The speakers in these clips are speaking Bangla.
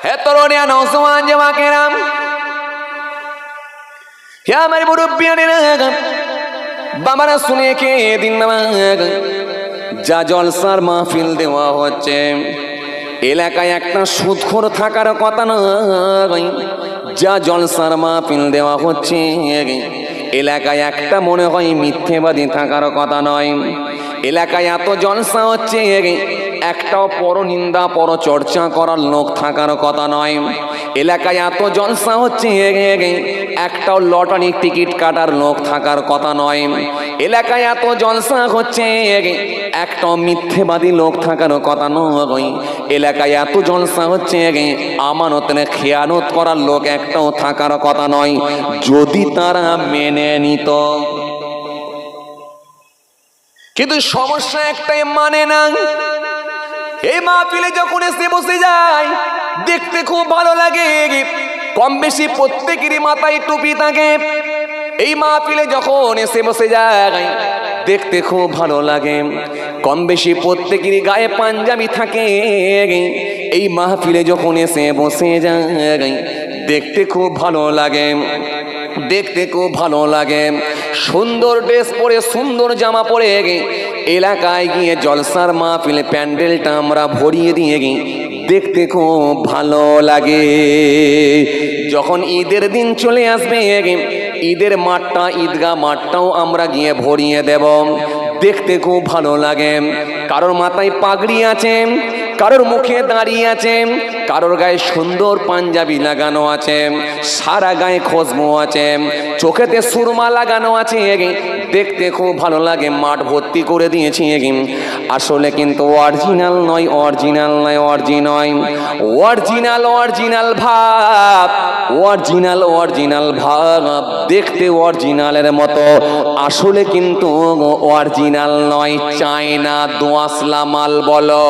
হে তরুণিয়া নওজওয়ান জওয়াকেরাম, হে আমার মুরব্বিয়ানেরা, বাবারা শুনে কে দিন যা জলসার মাহফিল দেওয়া হচ্ছে, এলাকায় একটা সুদখোর থাকার কথা নয়। যা জলসার মাহফিল দেওয়া হচ্ছে, এলাকায় একটা মনে হয় মিথ্যেবাদী থাকার কথা নয়। এলাকায় এত জলসা হচ্ছে, একটাও পরনিন্দা পরচর্চা করার লোক থাকার কথা নয়। এলাকায় এত জলসা হচ্ছে, একটাও লটারি টিকিট কাটার লোক থাকার কথা নয়। এলাকায় এত জলসা হচ্ছে, একটাও মিথ্যেবাদী লোক থাকার কথা নয়। এলাকায় এত জলসা হচ্ছে, আমানতের খেয়ানত করার লোক একটাও থাকার কথা নয়, যদি তারা মেনে নিত। কিন্তু সমস্যা একটাই, মানে না। এই মাহফিলে যখন এসে বসে যায়, দেখতে খুব ভালো লাগে, কম বেশি প্রত্যেকেরই মাথায় টুপি থাকে। এই মাহফিলে যখন এসে বসে যায়, দেখতে খুব ভালো লাগে, কম বেশি প্রত্যেকেরই গায়ে পাঞ্জাবি থাকে। এই মাহফিলে যখন এসে বসে যায়, দেখতে খুব ভালো লাগে, দেখতে খুব ভালো লাগে। সুন্দর ড্রেস পরে, সুন্দর জামা পরে এলাকায় গিয়ে জলসার মাহফিলে প্যান্ডেলটা আমরা ভরিয়ে দিয়ে দেখতে খুব ভালো লাগে। যখন ঈদের দিন চলে আসবে, ঈদের মাঠটা, ঈদগাহ মাঠটাও আমরা গিয়ে ভরিয়ে দেব, দেখতে খুব ভালো লাগে। কারোর মাথায় পাগড়ি আছে, কারোর মুখে দাঁড়িয়ে আছে, কারোর গায়ে সুন্দর পাঞ্জাবি লাগানো আছে, সারা গায়ে খুশবু আছে, চোখেতে সুরমা লাগানো আছে, দেখতে খুব ভালো লাগে। মাঠ ভর্তি করে দিয়েছি, আসলে কিন্তু অরিজিনাল নয়, অরিজিনাল নয়, অরিজিনাল অরিজিনাল ভাব, অরিজিনাল অরিজিনাল ভাব, দেখতে অরিজিনালের মতো, আসলে কিন্তু অরিজিনাল নয়। চায়না দোয়াশলা মাল বলো,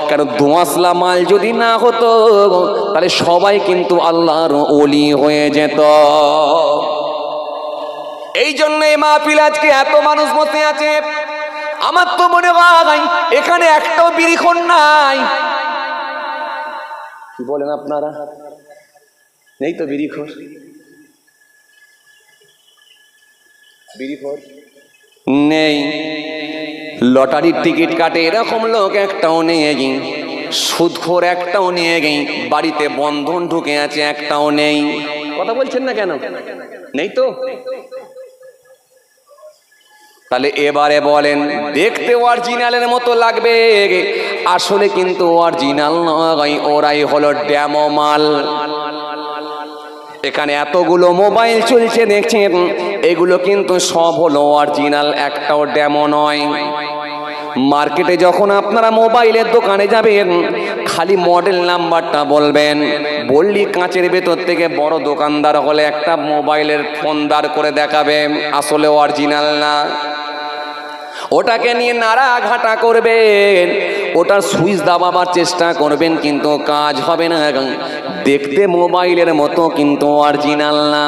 কারণ দোয়াশলা মাল যদি না হতো তাহলে সবাই কিন্তু আল্লাহর ওলি হয়ে যেত। এই জন্য এই মাহফিল আজকে এত মানুষ বসে আছে, আমার তো মনে হয় এখানে একটাও বিড়িখোর নাই। কি বলেন আপনারা? নেই তো বিড়িখোর, বিড়িখোর নেই। লটারির টিকিট কাটে এরকম লোক একটাও নেই, সুদখোর একটাও নেই, বাড়িতে বন্ধন ঢুকে আছে একটাও নেই। কথা বলছেন না কেন? নেই তো। তাহলে এবারে বলেন, দেখতে অরিজিনালের মতো লাগবে, আসলে কিন্তু অরিজিনাল নয়, ওরাই হলো ডেমো মাল। এখানে এতগুলো মোবাইল চলছে দেখছেন, এগুলো কিন্তু সব হলো অরিজিনাল, একটাও ডেমো নয়। মার্কেটে যখন আপনারা মোবাইলের দোকানে যাবেন, খালি মডেল নাম্বারটা বলবেন, বললি কাঁচের ভেতর থেকে বড় দোকানদার হলে একটা মোবাইলের ফোন দাঁড় করে দেখাবে, আসলে অরিজিনাল না। ওটাকে নিয়ে নাড়া ঘাটা করবেন, ওটার সুইচ দাবাবার চেষ্টা করবেন, কিন্তু কাজ হবে না। দেখতে মোবাইলের মতো, কিন্তু অরিজিনাল না।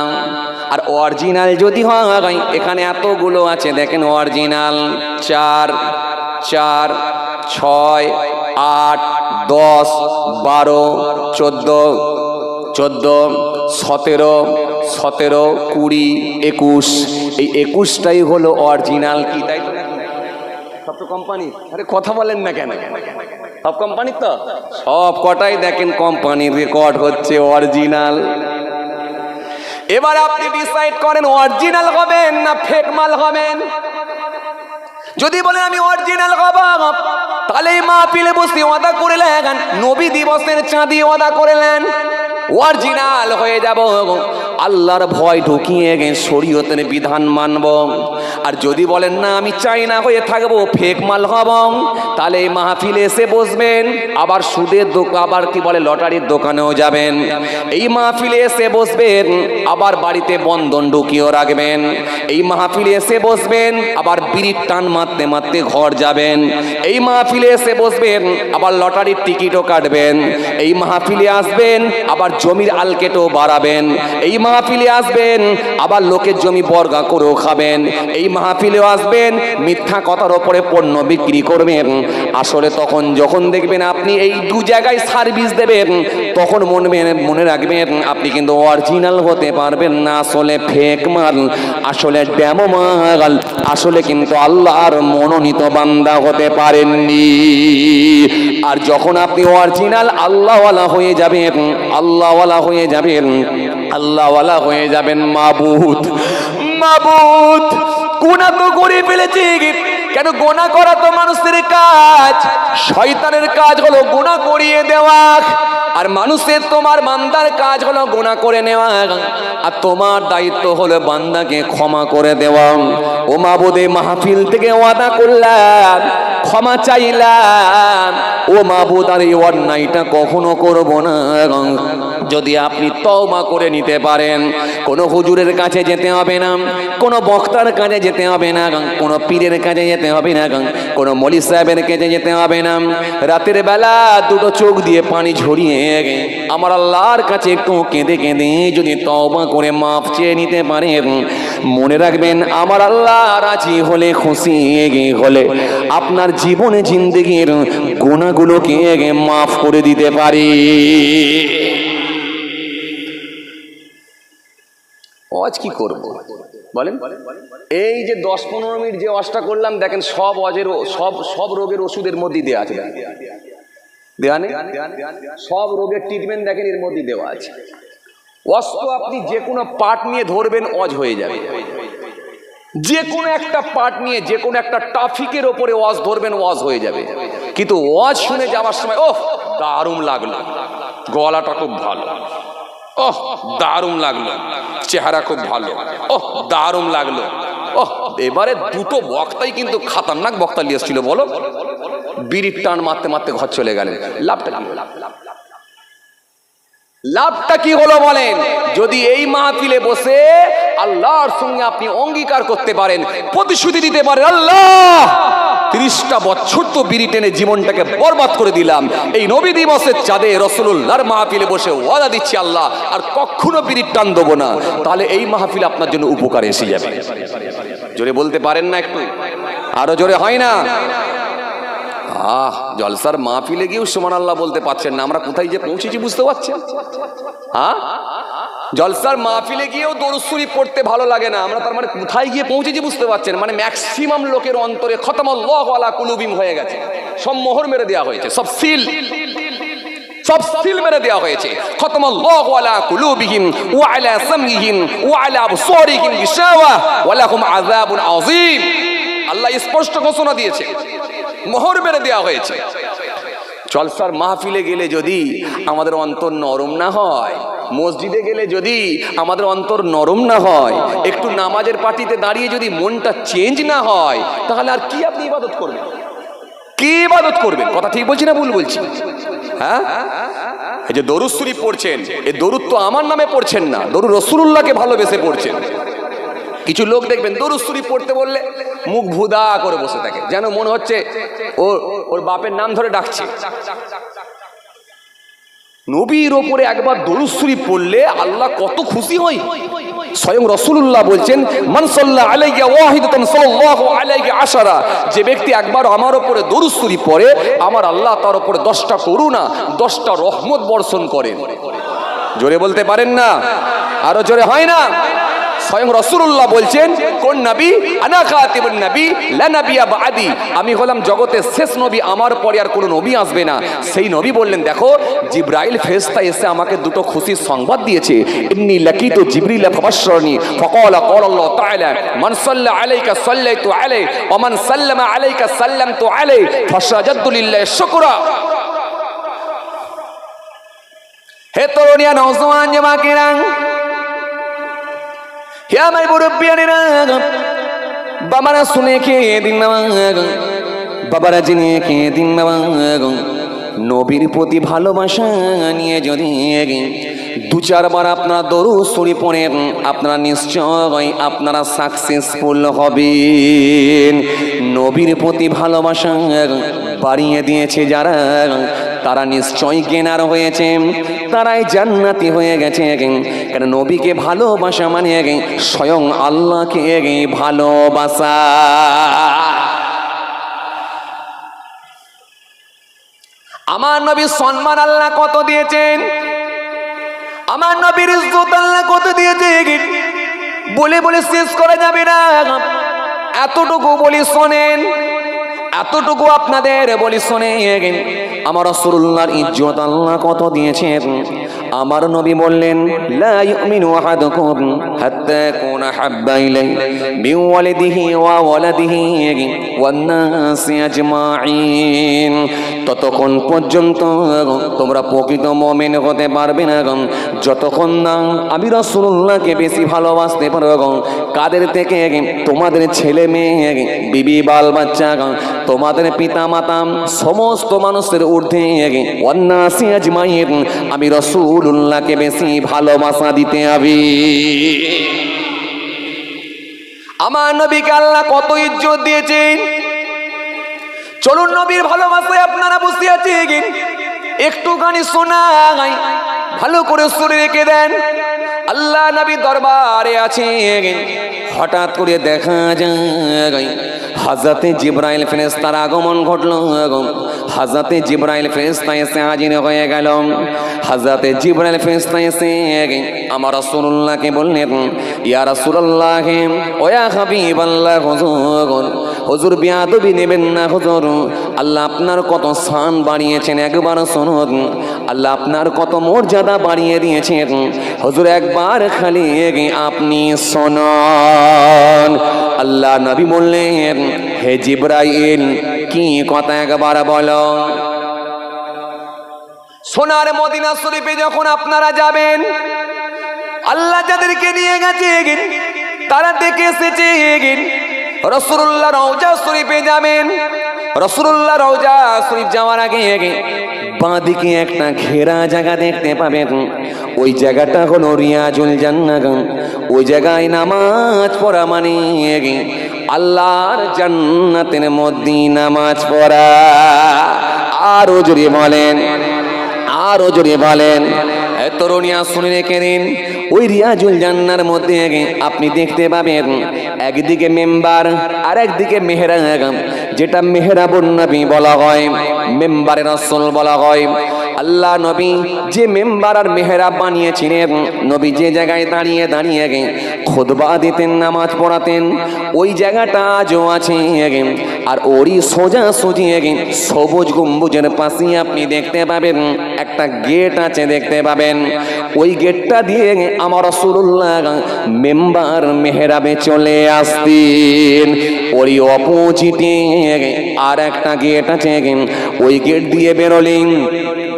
আর অরিজিনাল যদি হয়, এখানে এতগুলো আছে দেখেন, অরিজিনাল 4, 4, 6, 8, 10, 12, 14, 14, 17, 17, 20, 21, এই 21টাই হলো অরিজিনাল। কি তাই তো? সব তো কোম্পানি। আরে কথা বলেন না কেন? সব কোম্পানি তো, সব কটাই দেখেন কোম্পানির রেকর্ড হচ্ছে অরিজিনাল। এবার আপনি ডিসাইড করেন অরিজিনাল হবেন না ফেক মাল হবেন। যদি বলেন আমি অরিজিনাল হব, তাহলে এই মাহফিলে বসে ওয়াদা করলেন, নবী দিবসের চাঁদি ওয়াদা করলেন, অরিজিনাল হয়ে যাব, আল্লাহর ভয় ঢুকিয়ে শরীয়তের বিধান মানব। আর যদি বলেন না আমি চাইনা হয়ে থাকবো, ফেক মাল হব, তাহলে এই মাহফিলে এসে বসবেন, আবার সুদের দোকান, আবার কি বলে লটারির দোকানেও যাবেন। এই মাহফিলে এসে বসবেন, আবার বাড়িতে বন্ধন ঢুকিয়েও রাখবেন। এই মাহফিলে এসে বসবেন, আবার বিড়ির টান মারতে মারতে ঘর যাবেন। এই মাহফিলে এসে বসবেন, আবার লটারির টিকিটও কাটবেন। এই মাহফিলে আসবেন, আবার জমির আলকেটও বাড়াবেন। এই মাহফিলে আসবেন আবার লোকের জমি বর্গা করেও খাবেন, এই মাহফিলেও আসবেন মিথ্যা কথার ওপরে পণ্য বিক্রি করবেন। আসলে তখন যখন দেখবেন আপনি এই দু জায়গায় সার্ভিস দেবেন, তখন মনে রাখবেন আপনি কিন্তু অরিজিনাল হতে পারবেন না, আসলে ফেক মাল, আসলে ডেমো মাল, আসলে কিন্তু আল্লাহর মনোনীত বান্দা হতে পারেননি। আর যখন আপনি অরিজিনাল আল্লাহওয়ালা হয়ে যাবেন, আল্লাহওয়ালা হয়ে যাবেন, আল্লাহওয়ালা হয়ে যাবেন, মাবুদ মাবুদ গুনাহ তো করে ফেলেছি, কেন গুনাহ করা তো মানুষের কাজ, শয়তানের কাজ হলো গুনাহ করিয়ে দেওয়া, আর মানুষের তোমার বান্দার কাজ হলো গুনাহ করে নেওয়া, আর তোমার দায়িত্ব হলো বান্দাকে ক্ষমা করে দেওয়া। ও মাবুদ, এই মাহফিল থেকে ওয়াদা করলাম, ক্ষমা চাইলাম, ও মাবুদ আর এই অন্যায়টা কখনো করব না। যদি আপনি তওবা করে নিতে পারেন, কোনো হুজুরের কাছে যেতে হবে না, কোনো বক্তার কাছে যেতে হবে না, কোনো পীরের কাছে যেতে হবে না, কোনো মৌলভী সাহেবের কাছে যেতে হবে না, রাতের বেলা দুটো চোখ দিয়ে পানি ঝরিয়ে আমার আল্লাহর কাছে একটু কেঁদে কেঁদে যদি তওবা করে মাফ চেয়ে নিতে পারেন, মনে রাখবেন আমার আল্লাহ রাজি হলে, খুশি হলে আপনার জীবনে জিন্দেগির গুনাহগুলোকে মাফ করে দিতে পারে। ওয়াজ কি করব বলেন? এই যে 10-15 মিনিট যে ওয়াজটা করলাম, দেখেন সব ওয়াজের সব রোগের ওষুধের মধ্যে দেওয়া আছে, দেওয়া নেই? সব রোগের ট্রিটমেন্ট দেখেন এর মধ্যে দেওয়া আছে। ওয়াজ তো আপনি যে কোনো পার্ট নিয়ে ধরবেন ওয়াজ হয়ে যাবে, যে কোনো একটা পার্ট নিয়ে যে কোনো একটা টপিকের ওপরে ওয়াজ ধরবেন ওয়াজ হয়ে যাবে। কিন্তু ওয়াজ শুনে যাওয়ার সময় ওহ দারুণ লাগলো, গলাটা খুব ভালো, ওহ দারুণ লাগলো, চেহারা খুব ভালো, ওহ দারুণ লাগলো, ওহ এবারে দুটো বক্তাই কিন্তু খাতারনাক বক্তা নিয়ে এসেছিল, বলো বিড়ির টান মারতে মারতে ঘর চলে গেলেন, লাভটা কি? লাভটা কি হলো বলেন? যদি এই মাহফিলে বসে আল্লাহর সঙ্গে আপনি অঙ্গীকার করতে পারেন, প্রতিশ্রুতি দিতে পারেন, আল্লাহ 30টা বছর তো বিড়ি টেনে জীবনটাকে বরবাদ করে দিলাম, এই নবী দিবসের চাঁদে রাসূলুল্লাহর মাহফিলে বসে ওয়াদা দিচ্ছি আল্লাহ আর কখনো বিড়ির টান দেবো না, তাহলে এই মাহফিল আপনার জন্য উপকারে এসে যাবে। জোরে বলতে পারেন না একটু? আরো জোরে হয় না? জলসার মাহফিলে গিয়েও সুবহানাল্লাহ বলতে পারছেন না, আমরা কোথায় যে পৌঁছেছি বুঝতে পারছেন? জলসার মাহফিলে গিয়েও দরুদ শরীফ পড়তে ভালো লাগে না, আমরা তার মানে কোথায় গিয়ে পৌঁছেছি বুঝতে পারছেন? মানে ম্যাক্সিমাম লোকের অন্তরে খতমাল্লাহু আলা কুলুবিহিম হয়ে গেছে, সব মোহর মেরে দেওয়া হয়েছে, সব সিল মেরে দেওয়া হয়েছে। খতমাল্লাহু আলা কুলুবিহিম ওয়া আলা সামইহিম ওয়া আলা আবসারিহিম গিশাওয়া ওয়া লাহুম আযাবুন আযীম। আল্লাহ স্পষ্ট ঘোষণা দিয়েছে, মোহর মেরে দেওয়া হয়েছে। জলসার মাহফিলে গেলে যদি আমাদের অন্তর নরম না হয়, মসজিদে গেলে যদি আমাদের অন্তর নরম না হয়, একটু নামাজের পার্টিতে দাঁড়িয়ে যদি মনটা চেঞ্জ না হয়, তাহলে আর কি আপনি ইবাদত করবেন? কি ইবাদত করবেন? কথা ঠিক বলছি না ভুল বলছি? হ্যাঁ, এই যে দরুদ শরীফ পড়ছেন, এই দরুদ তো আমার নামে পড়ছেন না, দরুদ রাসূলুল্লাহকে ভালোবেসে পড়ছেন। কিছু লোক দেখবেন দরুদ শরীফ পড়তে বললে মুখ ভুদা করে বসে থাকে, যেন মনে হচ্ছে ওর বাপের নাম ধরে ডাকছে। নবীর ওপরে একবার দরুদ শরীফ পড়লে আল্লাহ কত খুশি হয়। স্বয়ং রাসূলুল্লাহ বলছেন, মান সাল্লাল্লাহু আলাইহি ওয়াহিদাতান সাল্লাল্লাহু আলাইহি আশারা, যে ব্যক্তি একবার আমার ওপরে দরুদ শরীফ পড়ে, আমার আল্লাহ তার উপরে 10টা করুণা, 10টা রহমত বর্ষণ করেন। জোরে বলতে পারেন না? আরো জোরে হয় না? স্বয়ং রাসূলুল্লাহ বলছেন, কোন নবী? আনা খাতিবুন নবী লা নাবিয়্যা বাদি, আমি হলাম জগতের শেষ নবী, আমার পরে আর কোনো নবী আসবে না। সেই নবী বললেন, দেখো জিবরাইল ফেরেশতা এসে আমাকে দুটো খুশির সংবাদ দিয়েছে। ইন্নী লাকিতু জিবরিল ফাবাশশারনি ফাকালা ক্বালাল্লাহু তাআলা মান সাল্লা আলাইকা সাল্লাইতু আলাইহি ওয়া মান সাল্লামা আলাইকা সাল্লামতু আলাইহি ফাসাজাদতু লিল্লাহি শুকরা। হে তরুণিয়া, নওজওয়ান জামাকিরা, হে আমার মুরব্বিয়ানেরা, বাবারা শুনে খেয়ে দিন না, বাবারা জেনে খেয়ে দিন না, নবীর প্রতি ভালোবাসা নিয়ে যদি 2-4 বার আপনারা দরুদ শরীফ পড়েন, আপনারা নিশ্চয় আপনারা সাকসেসফুল হবেন। নবীর প্রতি ভালোবাসা বাড়িয়ে দিয়েছে যারা, তারা নিশ্চয়ই কেনার হয়েছে, তারাই জান্নাতি হয়ে গেছে। কেন নবীকে ভালোবাসা মানে স্বয়ং আল্লাহকে ভালোবাসা। আমার নবীর সম্মান আল্লাহ কত দিয়েছেন, আমার নবীর ইজ্জত আল্লাহ কত দিয়েছেন, বলে বলে শেষ করা যাবে না। এতটুকু বলি শোনেন, এতটুকু আপনাদের বলি শোনেন, আমার রাসূলুল্লাহর ইজ্জত আল্লাহ কত দিয়েছেন। আমার নবী বললেন, লা ইউমিনু আহাদুকুম হাত্তা ইয়াকুনা হাব্বা ইলাইহি মিন ওয়ালিদিহি ওয়া ওয়ালাদিহি ওয়ান নাসি আজমাইন। ততক্ষণ পর্যন্ত তোমরা প্রকৃত মুমিন হতে পারবে না যতক্ষণ না আমি রাসূলুল্লাহকে বেশি ভালোবাসতে পারো। কাদের থেকে? তোমাদের ছেলে মেয়ে, বিবি বাল বাচ্চা, তোমাদের পিতা মাতা, সমস্ত মানুষের ঊর্ধ্বে ওয়ান নাসি আজমাইন আমি রাসূলুল্লাহকে বেশি ভালোবাসা দিতে হবে। আমার নবীকে আল্লাহ কত ইজ্জত দিয়েছেন। চলুন নবীর ভালোবাসায় আপনারা বসে আছেন, একটুখানি শোনাই, ভালো করে শুনে রেখে দেন। আল্লাহ নবী দরবারে আছেন, হঠাৎ করে দেখা যায় হযরতে জিবরাইল ফেরেশতার আগমন ঘটল। হযরতে জিবরাইল ফেরেশতা এসে হাজির হয়ে গেল। হযরতে জিবরাইল ফেরেশতা এসে আমার রাসূলুল্লাহকে বললেন, ইয়া রাসূলুল্লাহ ওয়া ইয়া হাবিবাল্লাহ, হুজুর বিয়াদবি নেবেন না হুজুর, আল্লাহ আপনার কত শান বাড়িয়েছেন একবার শুনুন, আল্লাহ আপনার কত মর্যাদা বাড়িয়ে দিয়েছেন হুজুর, একবার খালি আপনি শুনুন। আল্লাহ নবী বললেন, হে জিবরাইল কি কথা একবার বলো। সোনার মদিনা শরীফে যখন আপনারা যাবেন, আল্লাহ যাদেরকে নিয়ে গেছেন তারা দেখে এসেছেন রাসূলুল্লাহ রওজা শরীফে যাবেন। রাসূলুল্লাহ রওজা শরীফ যাওয়ার আগে বাঁদিকে একটা ঘেরা জায়গা দেখতে পাবেন, ওই জায়গাটা হলো রিয়াজুল জান্নাহ। ওই জায়গায় নামাজ পড়া মানে আল্লাহর জান্নাতের মধ্যে নামাজ পড়া। আরো জোরে বলেন, আরো জোরে বলেন। তরুণিয়া শুনে রেখে দিন, ওই রিয়াজুল জান্নার মধ্যে আপনি দেখতে পাবেন একদিকে মেম্বার আর একদিকে মেহরাব, যেটা মেহরাবুন নবী বলা হয়, মেম্বারে রাসূল বলা হয়। আল্লাহ নবী যে মেম্বার আর মেহরাব বানিয়েছিলেন, নবী যে জায়গায় দাঁড়িয়ে দাঁড়িয়ে খুতবা দিতেন, নামাজ পড়াতেন, ওই জায়গাটা আজও আছে। আর ওরই সোজা সোজি সবুজ গম্বুজের পাশে আপনি দেখতে পাবেন একটা গেট আছে, দেখতে পাবেন ওই গেটটা দিয়ে আমার রাসূলুল্লাহ মেম্বার মেহরাবে চলে আসতেন। ওই অপোজিটে আর একটা গেট আছে, ওই গেট দিয়ে বেরোলেন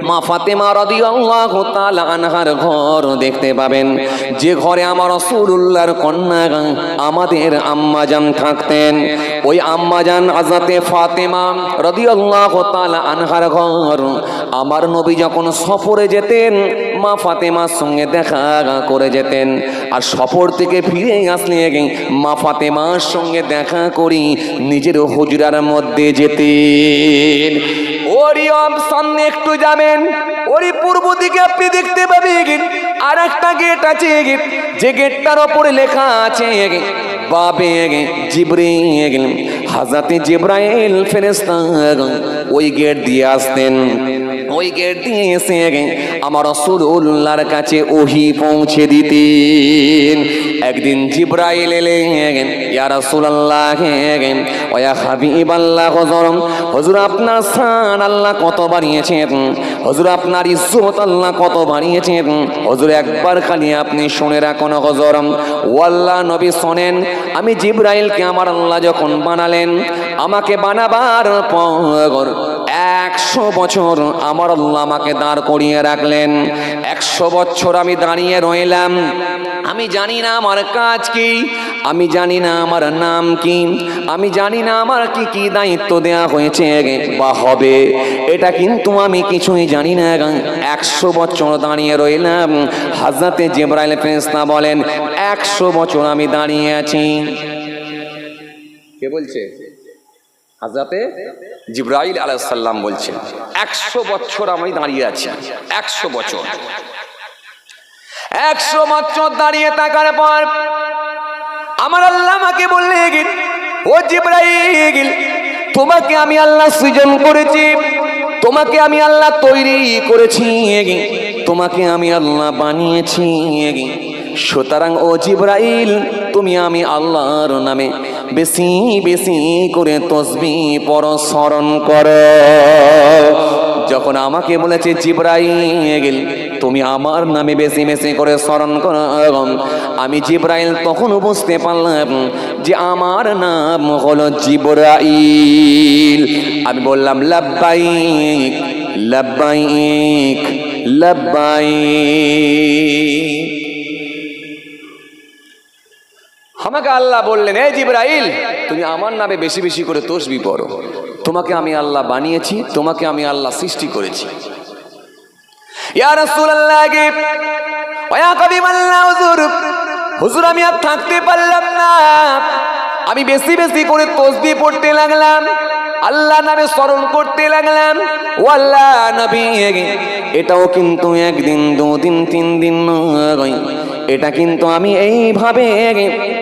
মা ফাতেমা রাদিয়াল্লাহু তাআলা আনহার ঘর দেখতে পাবেন, যে ঘরে আমার রাসূলুল্লাহর কন্যা আমাদের আম্মাজান থাকতেন। ওই আম্মাজান হযরতে ফাতেমা রাদিয়াল্লাহু তাআলা আনহার ঘর। আমার নবী যখন সফরে যেতেন মা ফাতেমার সঙ্গে দেখা করে যেতেন, আর সফর থেকে ফিরে আসলে মা ফাতেমার সঙ্গে দেখা করি নিজের হুজরার মধ্যে যেতেন। ওরই সামনে একটু যাবেন, ওরই পূর্ব দিকে আপনি দেখতে পাবেন আর একটা গেট আছে, যে গেটটার ওপরে লেখা আছে বাবে জিবরাইল। হযরতে জিবরাইল ফেরেশতা ওই গেট দিয়ে আসতেন। ওই গেট দিয়ে এসে আমার রাসূলুল্লাহর কাছে ওহী পৌঁছে দিতেন। একদিন জিবরাইল এলেন, ইয়া রাসূলুল্লাহ ওয়া ইয়া হাবিবাল্লাহ, হুজুর আপনার শান আল্লাহ কত বাড়িয়েছেন, হুজুর আপনার ইজ্জত আল্লাহ কত বাড়িয়েছেন, হুজুর একবার খালি আপনি শুনে রাখুন হুজুর। ও আল্লাহ নবী শোনেন, আমি জিবরাইলকে আমার আল্লাহ যখন বানালেন, আমাকে বানাবার পর 100 বছর আমার আল্লাহ আমাকে দাঁড় করিয়ে রাখলেন। 100 বছর আমি দাঁড়িয়ে রইলাম। আমি জানি না আমার কাজ কি, আমি জানি না আমার নাম কি, আমি জানি না আমার কি কি দায়িত্ব দেয়া হয়েছে বা হবে, এটা কিন্তু আমি কিছুই জানি না। 100 বছর দাঁড়িয়ে রইলাম। হযরতে জিবরাইল ফেরেশতা বলেন, 100 বছর আমি দাঁড়িয়ে আছি। কে বলছে? হযরতে জিবরাইল আলাইহিস সালাম বলছেন 100 বছর আমি দাঁড়িয়ে আছি, 100 বছর। 100 বছর দাঁড়িয়ে থাকার পর আমার আল্লাহ আমাকে বললেন, ও জিবরাইল, তোমাকে আমি আল্লাহ সৃজন করেছি, তোমাকে আমি আল্লাহ তৈরি করেছি, তোমাকে আমি আল্লাহ বানিয়েছি। সুতরাং ও জিবরাইল, তুমি আমি আল্লাহর নামে বেশি বেশি করে তাসবিহ পড়ো, স্মরণ করো। যখন আমাকে বলেছে জিবরাইল তুমি আমার নামে বেশি বেশি করে স্মরণ করো, আমি জিবরাইল তখন বুঝতে পারলাম যে আমার নাম হলো জিবরাইল। আমি বললাম লাব্বাইক লাব্বাইক লাব্বাইক। আমাকে আল্লাহ বললেন, এই জিবরাইল তুমি আমার নামে বেশি বেশি করে তাসবিহ পড়ো, তোমাকে আমি আল্লাহ বানিয়েছি, তোমাকে আমি আল্লাহ সৃষ্টি করেছি। ইয়া রাসূলুল্লাহ, ওয়া কাবিমাল্লাহ হুজুর, হুজুর আমি আর থাকতে পারলাম না, আমি বেশি বেশি করে তাসবিহ পড়তে লাগলাম, আল্লাহ নামে স্মরণ করতে লাগলাম। ও আল্লাহ নবী, এটাও কিন্তু একদিন, দুদিন, 3 দিন নয়, এটা কিন্তু আমি এইভাবে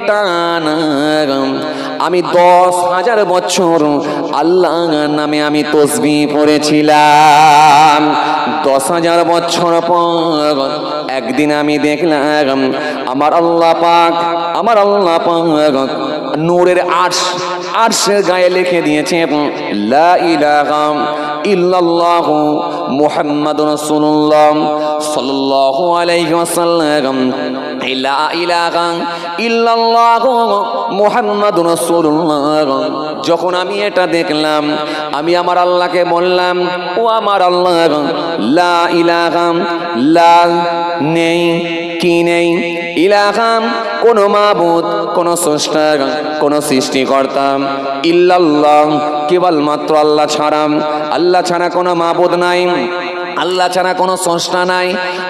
টানা আমি 10,000 বছর আল্লাহ নামে আমি তাসবিহ পড়েছিলাম। 10,000 বছর পর একদিন আমি দেখলাম আমার আল্লাহ পাক নূরের আরশের গায়ে লিখে দিয়েছে লা ইলাহা ইল্লাল্লাহু মুহাম্মাদুর রাসূলুল্লাহ সাল্লাল্লাহু আলাইহি ওয়াসাল্লাম। লা ইলাহা ইল্লাল্লাহু মুহাম্মাদুর রাসূলুল্লাহ। যখন আমি এটা দেখলাম, আমি আমার আল্লাহকে বললাম, ও আমার আল্লাহ, লা ইলাহা, লা নেই, কি নেই, ইলাহা কোন মাবুদ, কোন স্রষ্টা, কোন সৃষ্টিকর্তা, ইল্লাল্লাহ কেবলমাত্র আল্লাহ ছাড়া, আল্লাহ ছাড়া কোনো মাবুদ নাই, আল্লাহ ছাড়া কোনো স্রষ্টা নাই,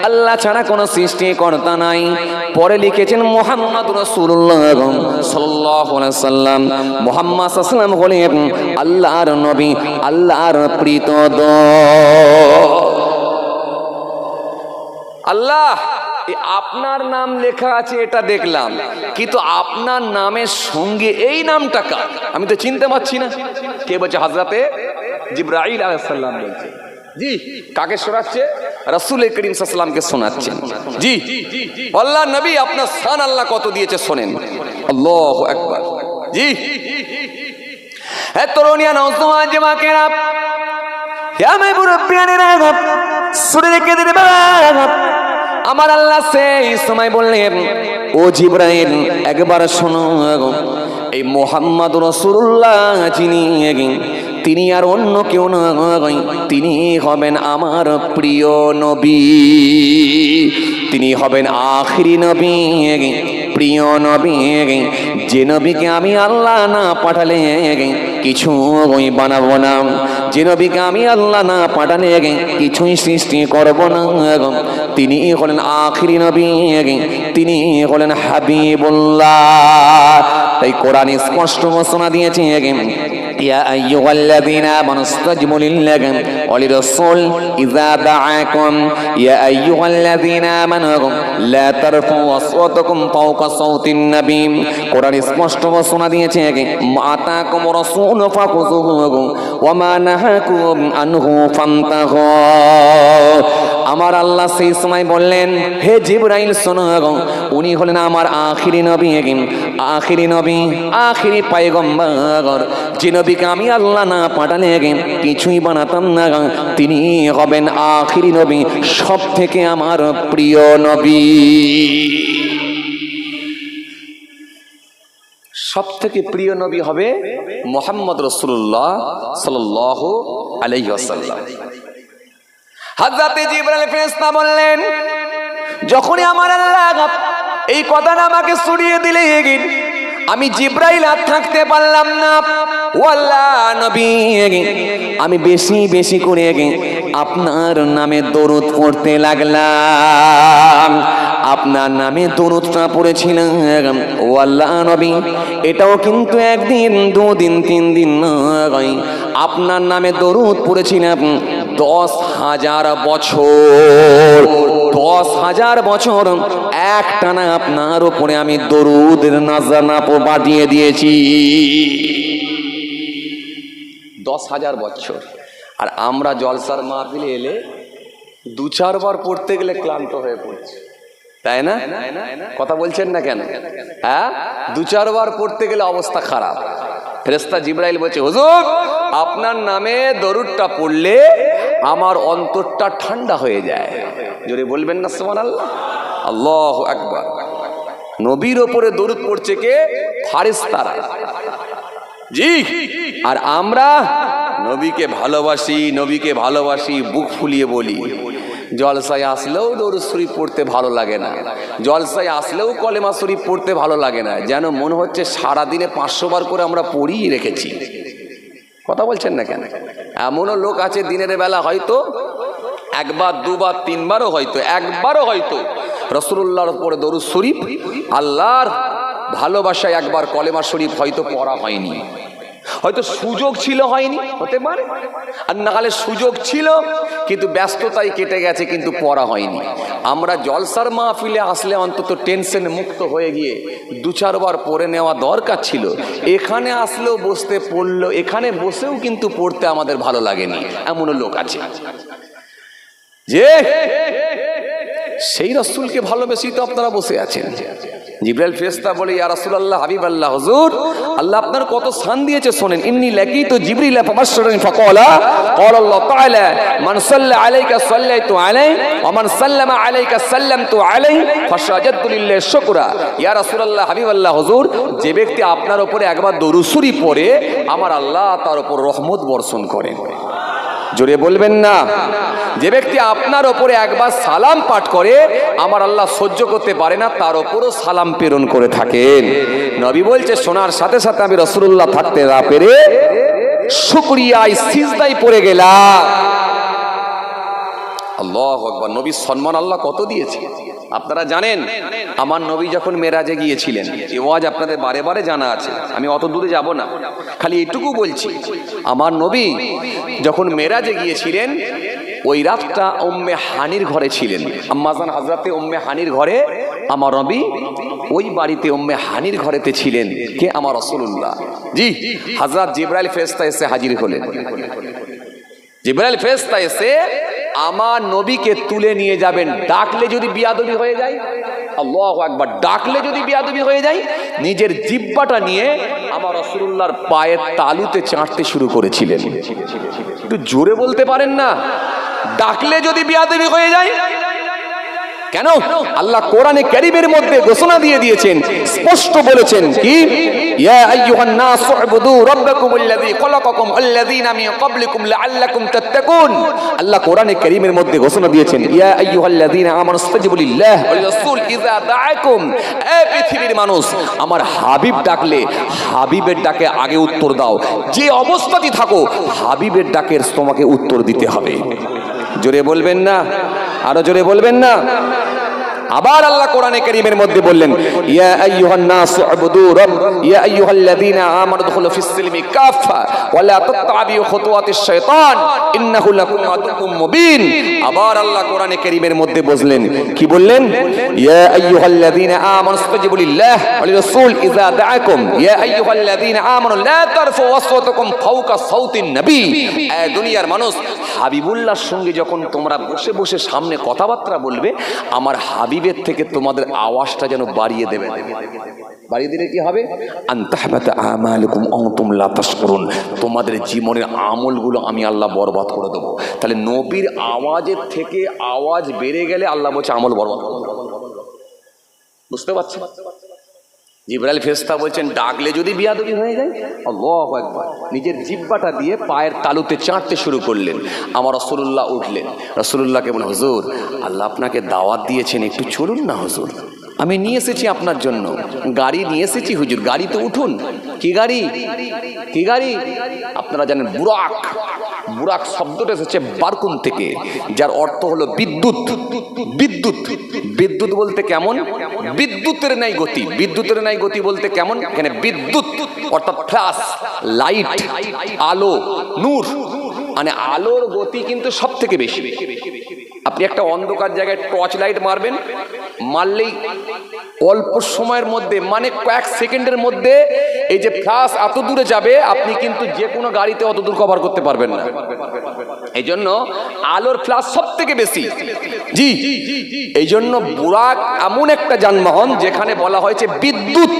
আল্লাহ ছাড়া কোনো সৃষ্টিকর্তা নাই। পরে লিখেছেন মুহাম্মদ রাসূলুল্লাহ সাল্লাল্লাহু আলাইহি ওয়াসাল্লাম। মুহাম্মদ সাল্লাল্লাহু আলাইহি ওয়াসাল্লাম হলেন আল্লাহর নবী, আল্লাহর প্রীত দূত। আল্লাহ আপনার নাম লেখা আছে এটা দেখলাম, কিন্তু আপনার নামের সঙ্গে এই নামটা কার আমি তো চিনতে পারছি না। কে বলছে? হযরতে জিবরাইল আলাইহিস সালাম বলছে। জি, কাকে শোনাচ্ছে? রাসূল করিম সাল্লাল্লাহু আলাইহি ওয়াসাল্লামকে শোনাচ্ছেন। জি, আল্লাহ নবী আপনার শান আল্লাহ কত দিয়েছে শোনেন। আল্লাহু আকবার। জি, হে তরুণিয়া নওজওয়ান যুবকেরা, হে আমার মুরব্বিয়ানেরা, শুনে রেখে দিন বাবা, আমার আল্লাহ সেই সময় বললেন, ও জিবরাইল একবার শোনো, এই মুহাম্মদ রাসূলুল্লাহ যিনি, তিনি আর অন্য কেউ নয়, তিনি হবেন আমার প্রিয় নবী, তিনি হবেন আখিরি নবী, প্রিয় নবী, যে নবীকে আমি আল্লাহ না পাঠালে কিছু বানাবো না, যে নবীকে আমি আল্লাহ না পাঠালে কিছুই সৃষ্টি করব না, তিনি হলেন আখিরি নবী, তিনি হলেন হাবিবুল্লাহ। তাই কোরআন স্পষ্ট ঘোষণা দিয়েছে, ইয়া আইয়ুহাল্লাযীনা আমানু ইসতাজিবু লিল্লাহি ওয়া লির-রাসূল ইযা দাআকুম ইয়া আইয়ুহাল্লাযীনা আমানু লা তারফাউ আসওয়াতাকুম ফাওকা সাওতিন নবী। কোরআন স্পষ্ট ঘোষণা দিয়েছে, মাতাকুম রাসূল ফাখুযুহু ওয়া মা নাহাকুম আনহু ফান্তাহু। আমার আল্লাহ সেই সময় বললেন, হে জিবরাইল শোনো, উনি হলেন আমার আখিরি নবী, আখিরি নবী, আখিরি পয়গম্বর, যে নবীকে আমি আল্লাহ না পাঠালে কিছুই বানাতাম না, তিনি হবেন আখিরি নবী, সব থেকে আমার প্রিয় নবী। সব থেকে প্রিয় নবী হবে মুহাম্মদ রাসূলুল্লাহ সাল্লাল্লাহু আলাইহি ওয়াসাল্লাম। হযরত জিবরাইল ফেরেশতা বললেন, যখনই আমার আল্লাহ এই কথাটা আমাকে শুনিয়ে দিলেন, আমি জিবরাইল আর থাকতে পারলাম না। ও আল্লাহ নবী, আমি বেশি বেশি করে আপনার নামে দরুদ পড়তে লাগলাম, আপনার নামে দরুদটা পড়েছিলাম ও আল্লাহ নবী, এটাও কিন্তু একদিন, দুদিন, 3 দিন নয়, আপনার নামে দরুদ পড়েছিলাম 10,000 বছর। 10,000 বছর একটানা আপনার উপরে আমি দরুদের নাজানা পাঠিয়ে দিয়েছি। 10,000 বছর। আর আমরা জলসার মাহফিলে এলে 2-4 বার পড়তে গেলে ক্লান্ত হয়ে পড়ছে, তাই না? কথা বলছেন না কেন? হ্যাঁ, 2-4 বার পড়তে গেলে অবস্থা খারাপ। ফেরেশতা জিবরাইল বলছে, হুজুর আপনার নামে দরুদটা পড়লে আমার অন্তরটা ঠান্ডা হয়ে যায়। জোরে বলবেন না সুবহানাল্লাহ? আল্লাহু আকবার। নবীর ওপরে দরুদ পড়ছে কে? ফারেশতারা। জি। আর আমরা নবীকে ভালোবাসি, নবীকে ভালোবাসি, বুক ফুলিয়ে বলি। জলসায় আসলেও দরুদ শরীফ পড়তে ভালো লাগে না, জলসায় আসলেও কলেমা শরীফ পড়তে ভালো লাগে না, যেন মনে হচ্ছে সারাদিনে 500 বার করে আমরা পড়িয়ে রেখেছি। কথা বলছেন না কেন? এমনও লোক আছে দিনের বেলা হয়তো 1 বার 2 বার 3 বারও হয়তো, 1 বারও হয়তো রাসূলুল্লাহর উপরে দরুদ শরীফ, আল্লাহর ভালোবাসায় 1 বার কলেমা শরীফ হয়তো পড়া হয়নি, হয়তো সুযোগ ছিল, হয়নি, হতে পারে। আর নাহলে সুযোগ ছিল কিন্তু ব্যস্ততায় কেটে গেছে, কিন্তু পড়া হয়নি। আমরা জলসার মাহফিলে আসলে অন্তত টেনশন মুক্ত হয়ে গিয়ে 2-4 বার পড়ে নেওয়া দরকার ছিল। এখানে আসলেও বসতে পড়লো, এখানে বসেও কিন্তু পড়তে আমাদের ভালো লাগেনি, এমনও লোক আছে। যে সেই রাসূলকে ভালোবেসেই তো আপনারা বসে আছেন। জিবরাইল ফেরেশতা বলে, ইয়া রাসূলুল্লাহ, হাবিবাল্লাহ, হুজুর আল্লাহ আপনার কত শান দিয়েছে শোনেন। ইন্নী লাকিতু জিবরিল ফাবাশশারানি ফাকালা ক্বালা আল্লাহ তাআলা মান সাল্লা আলাইকা সাল্লাইতু আলাইহি ওয়া মান সাল্লামা আলাইকা সাল্লামতু আলাইহি ফাশাজাদতু লিল্লাহি শুকরা। ইয়া রাসূলুল্লাহ, হাবিবাল্লাহ, হুজুর যে ব্যক্তি আপনার উপরে একবার দরুদ শরীফ পড়ে আমার আল্লাহ তার উপর রহমত বর্ষণ করেন। জোরে বলবেন না? যে ব্যক্তি আপনার ওপরে একবার সালাম পাঠ করে আমার আল্লাহ সহ্য করতে পারে না, তার ওপরও সালাম প্রেরণ করে থাকেন। নবী বলছে, শোনার সাথে সাথে আমি রাসূলুল্লাহ থাকতে না পেরে শুকরিয়ায় সিজদায় পড়ে গেলাম। আল্লাহু আকবার। নবীর সম্মান আল্লাহ কত দিয়েছে আপনারা জানেন। আমার নবী যখন মেরাজে গিয়েছিলেন, এই ওয়াজ আপনাদের বারে বারে জানা আছে, আমি অত দূরে যাব না, খালি এইটুকু বলছি। আমার নবী যখন মেরাজে গিয়েছিলেন, ওই রাতটা উম্মে হানির ঘরে ছিলেন। আম্মাজান হযরতে উম্মে হানির ঘরে আমার নবী, ওই বাড়িতে উম্মে হানির ঘরেতে ছিলেন কে? আমার রাসূলুল্লাহ। জি। হযরত জিবরাইল ফেরেশতা এসে হাজির হলেন। জিবরাইল ফেরেশতা এসে আমার নবীকে তুলে নিয়ে যাবেন। ডাকলে যদি বিয়াদবি হয়ে যায়, আল্লাহু আকবার, ডাকলে যদি বিয়াদবি হয়ে যায়, নিজের জিহ্বাটা নিয়ে আমার রাসূলুল্লাহর পায়ের তালুতে চাটতে শুরু করেছিলেন। একটু জোরে বলতে পারেন না? ডাকলে যদি বিয়াদবি হয়ে যায় কেন? আল্লাহ কোরআনে কারীমের মধ্যে ঘোষণা দিয়ে দিয়েছেন, স্পষ্ট বলেছেন কি? ইয়া আইয়ুহান নাস উবুদু রাব্বাকুমুল্লাযী খলাকাকুম ওয়াল্লাযীনা মিন ক্বাবলিকুম লাআল্লাকুম তাত্তাকুন। আল্লাহ কোরআনে কারীমের মধ্যে ঘোষণা দিয়েছেন, ইয়া আইয়ুহাল্লাযীনা আমানু ইসতাজিবু লিল্লাহি ওয়াল রাসূল ইযা দাআকুম। এ পৃথিবীর মানুষ, আমার হাবিব ডাকলে হাবিবের ডাকে আগে উত্তর দাও। যে অবস্থাতেই থাকো হাবিবের ডাকের তোমাকে উত্তর দিতে হবে। জোরে বলবেন না? আরো জোরে বলবেন না? আবার আল্লাহ কোরআনে কারীমের মধ্যে বললেন, ইয়া আইয়ুহান নাস উবুদু ইয়া আইয়ুহাল্লাযীনা আমানু দুখুলু ফিস সিলমি কাফা ওয়া লা তাত্তাবিউ খুতুওয়াতিশ শাইতান ইন্নাহু লাকুম আদুউম মুবিন। আবার আল্লাহ কোরআনে কারীমের মধ্যে বললেন, কি বললেন? ইয়া আইয়ুহাল্লাযীনা আমানু ইসতাজিবু লিল্লাহি ওয়া লির-রাসূল ইযা দাআকুম ইয়া আইয়ুহাল্লাযীনা আমানু লা তারফাউ আসওয়াতাকুম ফাওকা সাউতিন নবী। এ দুনিয়ার মানুষ, হাবিবুল্লাহর সঙ্গে যখন তোমরা বসে বসে সামনে কথাবার্তা বলবে, আমার হাবিবের থেকে তোমাদের আওয়াজটা যেন বাড়িয়ে দেবে। বাড়িয়ে দিলে কি হবে? আনতাহবাতা আমালুকুম আনতুম লা তাশকুরুন। তোমাদের জীবনের আমলগুলো আমি আল্লাহ বরবাদ করে দেবো। তাহলে নবীর আওয়াজের থেকে আওয়াজ বেড়ে গেলে আল্লাহ বলছে আমল বরবাদ করে দেবো। বুঝতে পারছেন? জিবরাইল ফেরেশতা বলছেন, ডাকলে যদি বিয়াদবি হয়ে যায়, আল্লাহু আকবার, নিজের জিহ্বাটা দিয়ে পায়ের তালুতে চাটতে শুরু করলেন। আমার রাসূলুল্লাহ উঠলেন, রাসূলুল্লাহকে বলেন, হুজুর আল্লাহ আপনাকে দাওয়াত দিয়েছেন, একটু চলুন না হুজুর। আমি নিয়ে এসেছি আপনার জন্য, গাড়ি নিয়ে এসেছি হুজুর, গাড়িতে উঠুন। কি গাড়ি? কি গাড়ি? আপনারা জানেন বুরাক। বুরাক শব্দটা এসেছে বারকুন থেকে, যার অর্থ হলো বিদ্যুৎ। বিদ্যুৎ, বিদ্যুৎ বলতে কেমন? বিদ্যুতের নাই গতি। বিদ্যুতের নাই গতি বলতে কেমন? এখানে বিদ্যুৎ অর্থাৎ ফ্ল্যাশ, লাইট, আলো, নূর, মানে আলোর গতি কিন্তু সব থেকে বেশি। আপনি একটা অন্ধকার জায়গায় টর্চ লাইট মারবেন, মারলেই অল্প সময়ের মধ্যে, মানে কয়েক সেকেন্ডের মধ্যে এই যে ফ্ল্যাশ এত দূরে যাবে, আপনি কিন্তু যে কোনো গাড়িতে অত দূর কভার করতে পারবেন না। এই জন্য আলোর ফ্ল্যাশ সব থেকে বেশি। জি, এই জন্য বুরাক এমন একটা যানবাহন যেখানে বলা হয়েছে বিদ্যুৎ,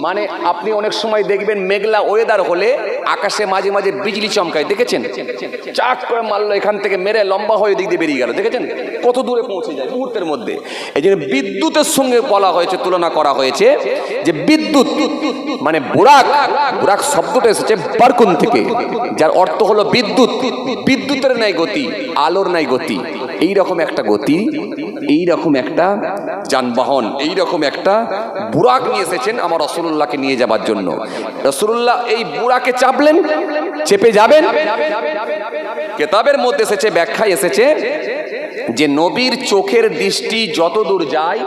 মানে আপনি অনেক সময় দেখবেন মেঘলা ওয়েদার হলে আকাশে মাঝে মাঝে বিজলি চমকায়, দেখেছেন? চাক করে মারলো, এখান থেকে মেরে লম্বা হয়ে দিক দিয়ে বেরিয়ে গেল, দেখেছেন কত দূরে পৌঁছে যায় মুহূর্তের মধ্যে। এই জন্য বিদ্যুতের সঙ্গে বলা হয়েছে, তুলনা করা হয়েছে যে বিদ্যুৎ মানে বুরাক। বুরাক শব্দটা এসেছে বারকুন থেকে, যার অর্থ হলো বিদ্যুৎ। বিদ্যুতের নাই গতি, আলোর নাই গতি, এইরকম একটা গতি, এইরকম একটা যানবাহন, এইরকম একটা বুরাক নিয়ে এসেছেন আমার রাসূলুল্লাহকে নিয়ে যাবার জন্য। রাসূলুল্লাহ এই বুরাকে চাপলেন, চেপে যাবেন। কিতাবের মধ্যে এসেছে, ব্যাখ্যায় এসেছে যে নবীর চোখের দৃষ্টি যত দূর যায়,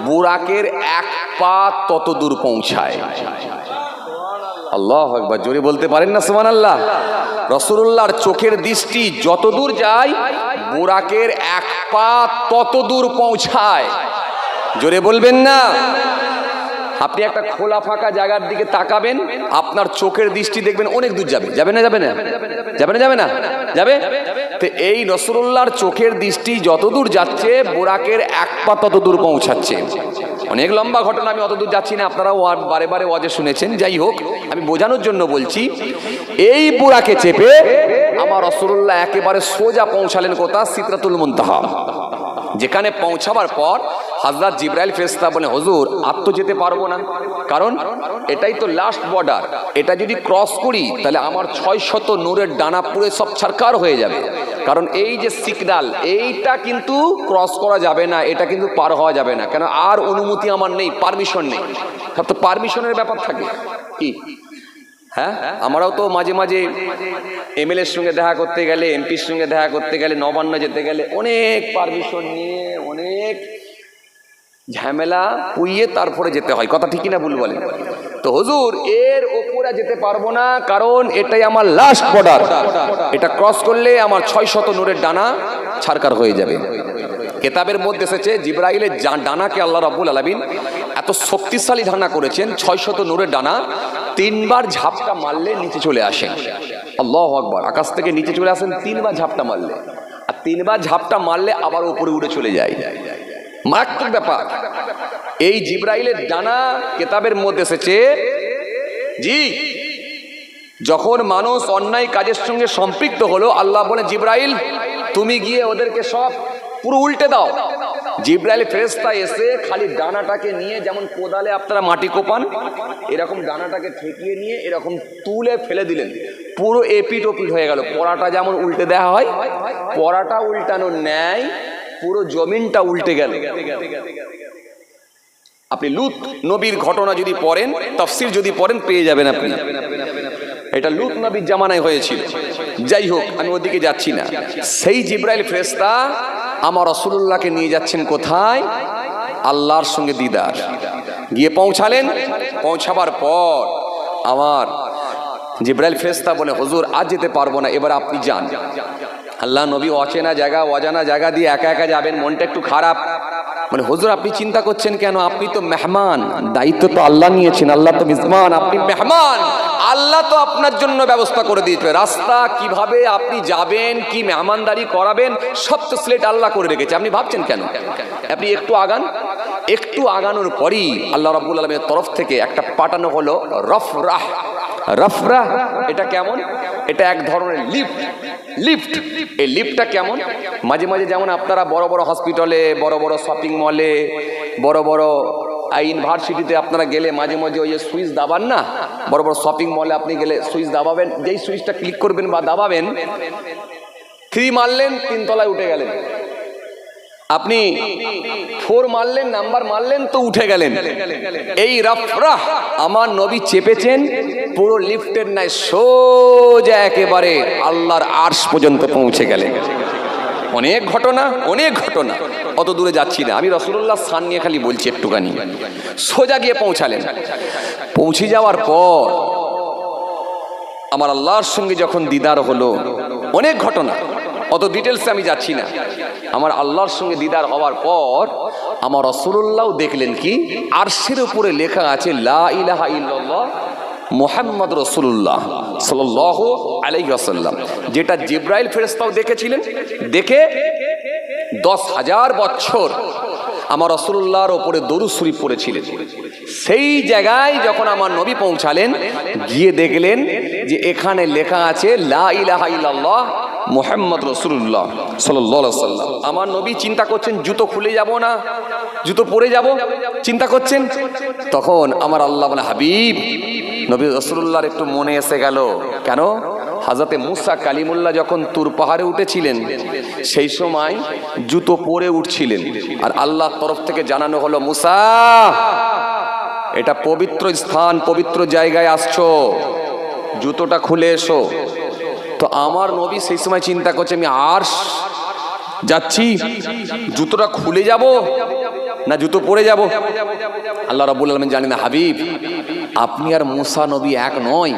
বুরাকের এক পা তত দূর পৌঁছায়। আল্লাহু আকবার, জোরে বলতে পারেন না সুবহানাল্লাহ? রাসূলুল্লাহর চোখের দৃষ্টি যত দূর যায়, বুরাকের এক পা তত দূর পৌঁছায়। জোরে বলবেন না? আপনি একটা খোলা ফাঁকা জায়গার দিকে তাকাবেন, আপনার চোখের দৃষ্টি দেখবেন অনেক দূর যাবে। যাবে না? যাবে না? যাবে না? যাবে না? যাবে। তো এই রাসূলুল্লাহর চোখের দৃষ্টি যত দূর যাচ্ছে, বুরাকের এক পা তত দূর পৌঁছাচ্ছে। অনেক লম্বা ঘটনা, আমি অত দূর যাচ্ছি না, আপনারাও বারে বারে ওয়াজে শুনেছেন। যাই হোক, আমি বোঝানোর জন্য বলছি, এই বুরাকে চেপে আমার রাসূলুল্লাহ একেবারে সোজা পৌঁছালেন কোথা? সিদরাতুল মুনতাহা। যেখানে পৌঁছাবার পর হযরত জিবরাইল ফেরেশতা বলে, হুজুর আর তো যেতে পারবো না, কারণ এটাই তো লাস্ট বর্ডার। এটা যদি ক্রস করি তাহলে আমার 600 নূরের ডানা পুরে সব ছারখার হয়ে যাবে। কারণ এই যে সিগন্যাল, এইটা কিন্তু ক্রস করা যাবে না, এটা কিন্তু পার হওয়া যাবে না। কেন? আর অনুমতি আমার নেই, পারমিশন নেই। সব তো পারমিশনের ব্যাপার থাকে। কি হ্যাঁ, আমরাও তো মাঝে মাঝে এমএলএর সঙ্গে দেখা করতে গেলে, এমপির সঙ্গে দেখা করতে গেলে, নবান্ন যেতে গেলে অনেক পারমিশন নিয়ে, অনেক ঝামেলা পুইয়ে তারপরে যেতে হয়। কথা ঠিক না ভুল বলেন? তো হুজুর এর ওপরে যেতে পারবো না, কারণ এটাই আমার লাস্ট বর্ডার। এটা ক্রস করলে আমার 600 নূরের ডানা ছারকার হয়ে যাবে। কিতাবের মধ্যে এসেছে জিবরাইলের ডানাকে আল্লাহ রাব্বুল আলামিন এত শক্তিশালী ডানা করেছেন, 600 নূরের ডানা 3 বার ঝাপটা মারলে নিচে চলে আসেন। আল্লাহু আকবার, আকাশ থেকে নিচে চলে আসেন 3 বার ঝাপটা মারলে, আর 3 বার ঝাপটা মারলে আবার উপরে উড়ে চলে যায়। মারাত্মক ব্যাপার। এই জিবরাইলের ডানা কিতাবের মধ্যে এসেছে, জি, যখন মানুষ অন্যায় কাজের সঙ্গে সম্পৃক্ত হলো, আল্লাহ বলে জিবরাইল তুমি গিয়ে ওদেরকে সব পুরো উল্টে দাও। জিবরাইল ফেরেশতা এসে খালি ডানাটাকে নিয়ে, যেমন কোদালে আপনারা মাটি কোপান, এরকম ডানাটাকে ঠেকিয়ে নিয়ে এরকম তুলে ফেলে দিলেন, পুরো এপিট ওপিট হয়ে গেল। পড়াটা যেমন উল্টে দেওয়া হয়, পড়াটা উল্টানোর ন্যায় পুরো জমিনটা উল্টে গেল। আপনি লূত নবীর ঘটনা যদি পড়েন, তাফসীর যদি পড়েন, পেয়ে যাবেন আপনি। এটা লূত নবীর জামানায় হয়েছিল। যাই হোক, আমি ওদিকে যাচ্ছি না। সেই জিবরাইল ফেরেশতা আমার রাসূলুল্লাহকে নিয়ে যাচ্ছেন কোথায়? আল্লাহর সঙ্গে দিদার। গিয়ে পৌঁছালেন। পৌঁছাবার পর আমার জিবরাইল ফেরেশতা বলে, হুজুর আজ যেতে পারবো না, এবার আপনি যান। আল্লাহ নবী অচেনা জায়গা, অজানা জায়গা দিয়ে একা একা যাবেন, মনটা একটু খারাপ। মানে হুজুর আপনি চিন্তা করছেন কেন? আপনি তো মেহমান, দায়িত্ব তো আল্লাহ নিয়েছেন, আল্লাহ তো মেজবান, আপনি মেহমান। আল্লাহ তো আপনার জন্য ব্যবস্থা করে দিয়েছে, রাস্তা কিভাবে আপনি যাবেন, কি মেহমানদারি করাবেন, সব তো সিলেট আল্লাহ করে রেখেছে। আপনি ভাবছেন কেন? আপনি একটু আগান। একটু আগানোর পরই আল্লাহ রাব্বুল আলামিনের তরফ থেকে একটা পাঠানো হলো রফরাহ। রফরাহ এটা কেমন? এটা এক ধরনের লিফট। লিফট, এই লিফটটা কেমন? মাঝে মাঝে যেমন আপনারা বড় বড় হসপিটালে, বড় বড় শপিং মলে, বড় বড় ইউনিভার্সিটিতে আপনারা গেলে মাঝে মাঝে ওই যে সুইচ দাবান না, বড় বড় শপিং মলে আপনি গেলে সুইচ দাবাবেন, যেই সুইচটা ক্লিক করবেন বা দাবাবেন, 3 মারলেন 3 তলায় উঠে গেলেন। আপনি 4 মারলেন, নাম্বার মারলেন তো উঠে গেলেন। এই রাফরাহ আমার নবী চেপেছেন পুরো লিফটের নাই, সোজা একেবারে আল্লাহর আরশ পর্যন্ত পৌঁছে গেলেন। অনেক ঘটনা, অনেক ঘটনা, অত দূরে যাচ্ছি না, আমি রাসূলুল্লাহ সান নিয়ে খালি বলছি একটুখানি। সোজা গিয়ে পৌঁছালেন। পৌঁছে যাওয়ার পর আমার আল্লাহর সঙ্গে যখন দিদার হলো, অনেক ঘটনা, অত ডিটেলসে আমি যাচ্ছি না। আমার আল্লাহর সঙ্গে দিদার হওয়ার পর আমার রাসূলুল্লাহ দেখলেন কি, আরশের উপরে লেখা আছে লা ইলাহা ইল্লাল্লাহ মুহাম্মদ রাসূলুল্লাহ সাল্লাল্লাহু আলাইহি ওয়াসাল্লাম, যেটা জিবরাইল ফেরেশতাও দেখেছিলেন। দেখে 10,000 বছর আমার রাসূলুল্লাহর উপরে দরুদ শরীফ পড়েছিলেন। সেই জায়গায় যখন আমার নবী পৌঁছালেন, গিয়ে দেখলেন যে এখানে লেখা আছে লা ইলাহা ইল্লাল্লাহ মুহাম্মদ রাসূলুল্লাহ সাল্লাল্লাহু আলাইহি ওয়াসাল্লাম। আমার নবী চিন্তা করছেন জুতো খুলে যাব না, জুতো পরে যাব, চিন্তা করছেন। তখন আমার আল্লাহ বলে, হাবিব, নবী রাসূলুল্লাহর একটু মনে এসে গেল। কেন? হযরতে মুসা কালিমুল্লাহ যখন তুর পাহাড়ে উঠেছিলেন, সেই সময় জুতো পরে উঠছিলেন, আর আল্লাহর তরফ থেকে জানানো হলো, মুসা, এটা পবিত্র স্থান, পবিত্র জায়গায় আসছো, জুতোটা খুলে এসো। তো আমার নবী সেই সময় চিন্তা করছে, আমি আরশ যাচ্ছি, জুতোটা খুলে যাব না জুতো পরে যাব? আল্লাহ রাব্বুল আলামিন জানেন, হাবিব, আপনি আর মুসা নবী এক নয়,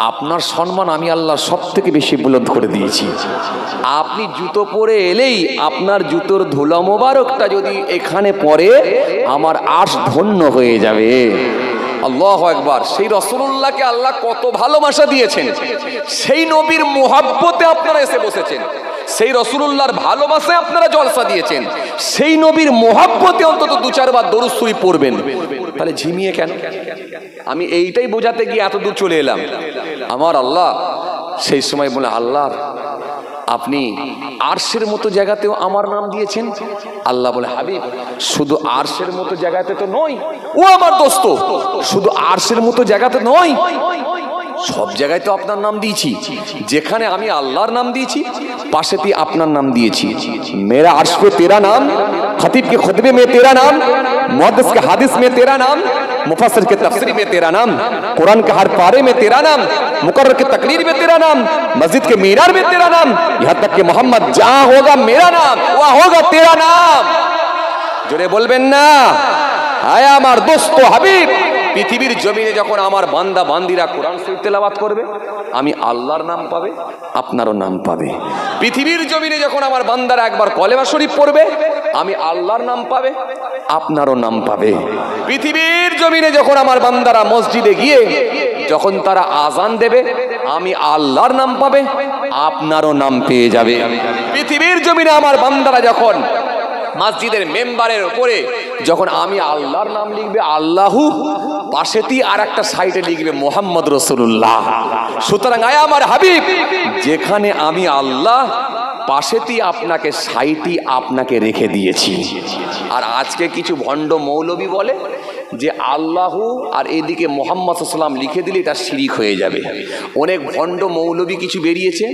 আপনার সম্মান আমি আল্লাহ সব থেকে বেশি বুলন্দ করে দিয়েছি। আপনি জুতো পরে এলেই আপনার জুতোর ধুলা মোবারকটা যদি এখানে পড়ে, আমার আরশ ধন্য হয়ে যাবে। আল্লাহু আকবার। সেই রাসূলুল্লাহকে আল্লাহ কত ভালোবাসা দিয়েছেন, সেই নবীর মুহাব্বতে আপনারা এসে বসেছেন, সেই রাসূলুল্লাহর ভালোবাসায় আপনারা জলসা দিয়েছেন, সেই নবীর মুহাব্বতে অন্তত 2-4 বার দরুদ শরীফ পড়বেন। তাহলে ঝিমিয়ে কেন? আমি এইটাই বোঝাতে গিয়ে এত দূর চলে এলাম। আমার আল্লাহ সেই সময় বলে, আল্লাহ, আপনি আরশের মতো জায়গাতেও আমার নাম দিয়েছেন। আল্লাহ বলে, হাবিব, শুধু আরশের মতো জায়গাতে তো নয়, ও আমার দোস্ত, শুধু আরশের মতো জায়গাতে নয়, সব জায়গায় তো আপনার নাম দিয়েছি। যেখানে আমি আল্লাহর নাম দিয়েছি, পাশেতে আপনার নাম দিয়েছি। মেরা আরশ পে তেরা নাম, খতিব के खुतबे में तेरा नाम, मुहद्दिस के हादिस में तेरा नाम, मुफस्सिर के तफसीर में तेरा नाम, कुरान के हर पारे में तेरा नाम, मुकर्रर के तकरीर में तेरा नाम, मस्जिद के मीनार में तेरा नाम, यहाँ तक कि मोहम्मद जहाँ होगा मेरा नाम, वहाँ होगा तेरा नाम। जोरे बोलबेन ना, आया আমার দোস্ত হাবিব। পৃথিবীর জমিনে যখন আমার বান্দা বান্দিরা কোরআন শরীফ তেলাওয়াত করবে, আমি আল্লাহর নাম পাবে, আপনারও নাম পাবে। পৃথিবীর জমিনে যখন আমার বান্দারা একবার কলেমা শরীফ পড়বে, আমি আল্লাহর নাম পাবে, আপনারও নাম পাবে। পৃথিবীর জমিনে যখন আমার বান্দারা মসজিদে গিয়ে যখন তারা আজান দেবে, আমি আল্লাহর নাম পাবে, আপনারও নাম পেয়ে যাবে। পৃথিবীর জমিনে আমার বান্দারা যখন মসজিদের মেম্বারের উপরে যখন আমি আল্লাহর নাম লিখবে আল্লাহু, পাশেতেই আর একটা সাইডে লিখবে মুহাম্মদ রাসূলুল্লাহ। সুতরাং আয় আমার হাবিব, যেখানে আমি আল্লাহ, পাশেতেই আপনাকে সাইডই আপনাকে রেখে দিয়েছি। আর আজকে কিছু ভণ্ড মৌলবী বলে যে আল্লাহু আর এদিকে মুহাম্মদ সাল্লাল্লাহু আলাইহি ওয়াসাল্লাম লিখে দিলে এটা শিরিক হয়ে যাবে। অনেক ভণ্ড মৌলবী কিছু বেরিয়েছে,